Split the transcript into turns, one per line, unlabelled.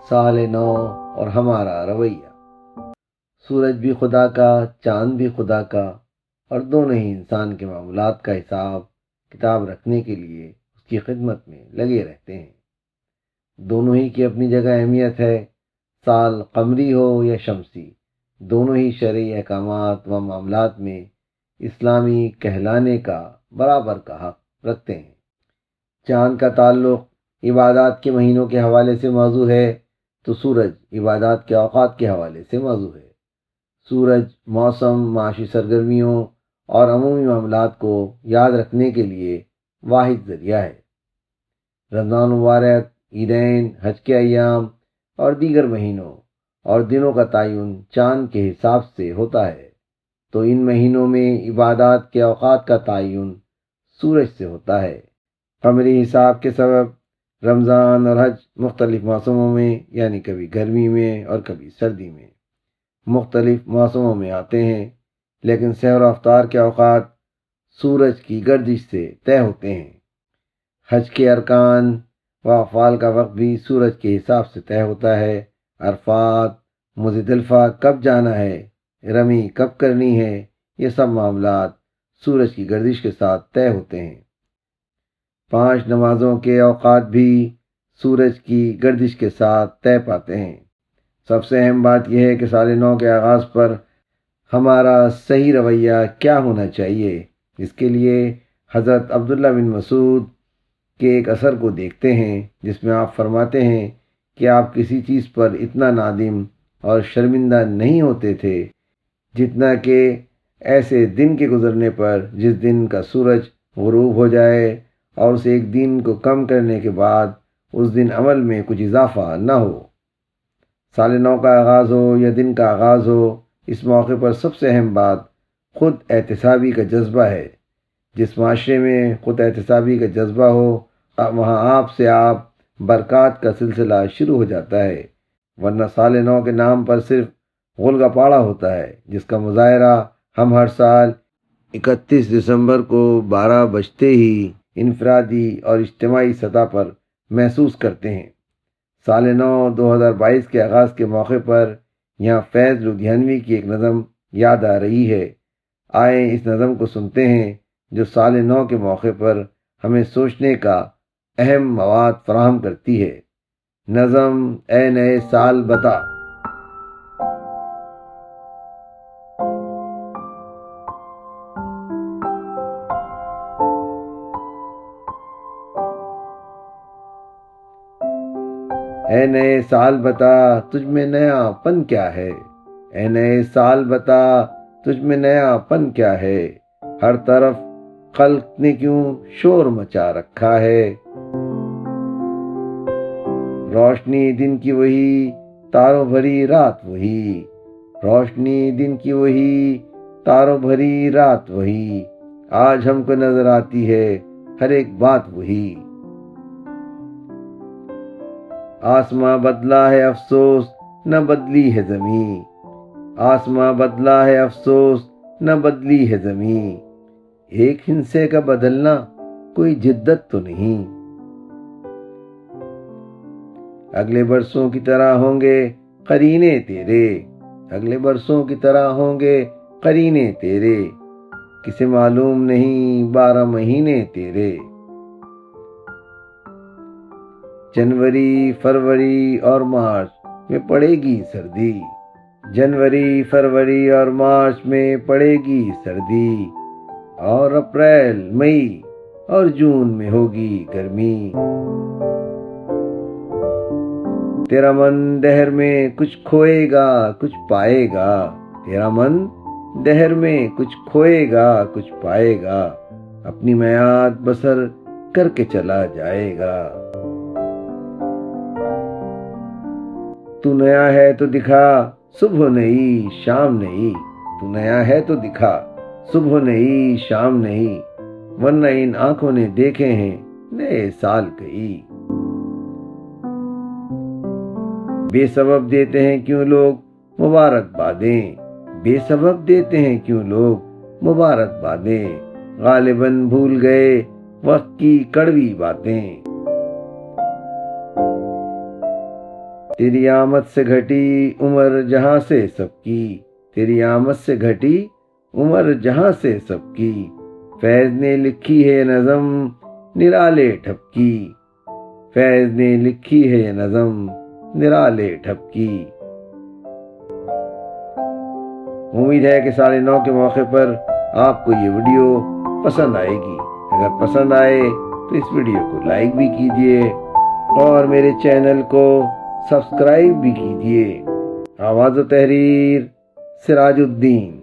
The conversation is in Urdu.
سال نو اور ہمارا رویہ۔ سورج بھی خدا کا، چاند بھی خدا کا، اور دونوں ہی انسان کے معاملات کا حساب کتاب رکھنے کے لیے اس کی خدمت میں لگے رہتے ہیں۔ دونوں ہی کی اپنی جگہ اہمیت ہے۔ سال قمری ہو یا شمسی، دونوں ہی شرعی احکامات و معاملات میں اسلامی کہلانے کا برابر کا حق رکھتے ہیں۔ چاند کا تعلق عبادات کے مہینوں کے حوالے سے موضوع ہے تو سورج عبادات کے اوقات کے حوالے سے موضوع ہے۔ سورج موسم، معاشی سرگرمیوں اور عمومی معاملات کو یاد رکھنے کے لیے واحد ذریعہ ہے۔ رمضان مبارک، عیدین، حج کے ایام اور دیگر مہینوں اور دنوں کا تعین چاند کے حساب سے ہوتا ہے، تو ان مہینوں میں عبادات کے اوقات کا تعین سورج سے ہوتا ہے۔ قمری حساب کے سبب رمضان اور حج مختلف موسموں میں، یعنی کبھی گرمی میں اور کبھی سردی میں، مختلف موسموں میں آتے ہیں، لیکن سحر و افطار کے اوقات سورج کی گردش سے طے ہوتے ہیں۔ حج کے ارکان و افعال کا وقت بھی سورج کے حساب سے طے ہوتا ہے۔ عرفات، مزدلفہ کب جانا ہے، رمی کب کرنی ہے، یہ سب معاملات سورج کی گردش کے ساتھ طے ہوتے ہیں۔ 5 نمازوں کے اوقات بھی سورج کی گردش کے ساتھ طے پاتے ہیں۔ سب سے اہم بات یہ ہے کہ سال نو کے آغاز پر ہمارا صحیح رویہ کیا ہونا چاہیے۔ اس کے لیے حضرت عبداللہ بن مسعود کے ایک اثر کو دیکھتے ہیں، جس میں آپ فرماتے ہیں کہ آپ کسی چیز پر اتنا نادم اور شرمندہ نہیں ہوتے تھے جتنا کہ ایسے دن کے گزرنے پر جس دن کا سورج غروب ہو جائے اور اس ایک دن کو کم کرنے کے بعد اس دن عمل میں کچھ اضافہ نہ ہو۔ سال نو کا آغاز ہو یا دن کا آغاز ہو، اس موقع پر سب سے اہم بات خود احتسابی کا جذبہ ہے۔ جس معاشرے میں خود احتسابی کا جذبہ ہو، وہاں آپ برکات کا سلسلہ شروع ہو جاتا ہے، ورنہ سال نو کے نام پر صرف غل گپاڑا ہوتا ہے، جس کا مظاہرہ ہم ہر سال 31 دسمبر کو 12 بجتے ہی انفرادی اور اجتماعی سطح پر محسوس کرتے ہیں۔ سال نو 2022 کے آغاز کے موقع پر یہاں فیض لدھیانوی کی ایک نظم یاد آ رہی ہے۔ آئیں اس نظم کو سنتے ہیں، جو سال نو کے موقع پر ہمیں سوچنے کا اہم مواد فراہم کرتی ہے۔ نظم اے نئے سال بتا۔ اے نئے سال بتا، تجھ میں نیا پن کیا ہے؟ اے نئے سال بتا، تجھ میں نیا پن کیا ہے؟ ہر طرف خلق نے کیوں شور مچا رکھا ہے؟ روشنی دن کی وہی، تاروں بھری رات وہی، روشنی دن کی وہی، تاروں بھری رات وہی، آج ہم کو نظر آتی ہے ہر ایک بات وہی۔ آسماں بدلا ہے افسوس، نہ بدلی ہے زمین، آسماں بدلا ہے افسوس، نہ بدلی ہے زمین، ایک ہندسے کا بدلنا کوئی جدت تو نہیں۔ اگلے برسوں کی طرح ہوں گے قرینے تیرے، اگلے برسوں کی طرح ہوں گے قرینے تیرے، کسے معلوم نہیں 12 مہینے تیرے۔ جنوری، فروری اور مارچ میں پڑے گی سردی، جنوری، فروری اور مارچ میں پڑے گی سردی، اور اپریل، مئی اور جون میں ہوگی گرمی۔ تیرا من دہر میں کچھ کھوئے گا کچھ پائے گا، تیرا من دہر میں کچھ کھوئے گا کچھ پائے گا، اپنی میعاد بسر کر کے چلا جائے گا۔ تو نیا ہے تو دکھا صبح نئی شام نئی، تو نیا ہے تو دکھا صبح نئی شام نئی، ورنہ ان آنکھوں نے دیکھے ہیں نئے سال کئی۔ بے سبب دیتے ہیں کیوں لوگ مبارک بادیں، بے سبب دیتے ہیں کیوں لوگ مبارک بادیں، غالباً بھول گئے وقت کی کڑوی باتیں۔ تیری آمد سے گھٹی عمر جہاں سے سب کی، تیری آمد سے گھٹی عمر جہاں سے سب کی، فیض نے لکھی ہے نظم نرالے ٹھپ کی، فیض نے لکھی ہے یہ نظم نرالے ٹھپ کی۔ امید ہے کہ سال نو کے موقع پر آپ کو یہ ویڈیو پسند آئے گی۔ اگر پسند آئے تو اس ویڈیو کو لائک بھی کیجیے اور میرے چینل کو سبسکرائب بھی کیجیے۔ آواز و تحریر سراج الدین۔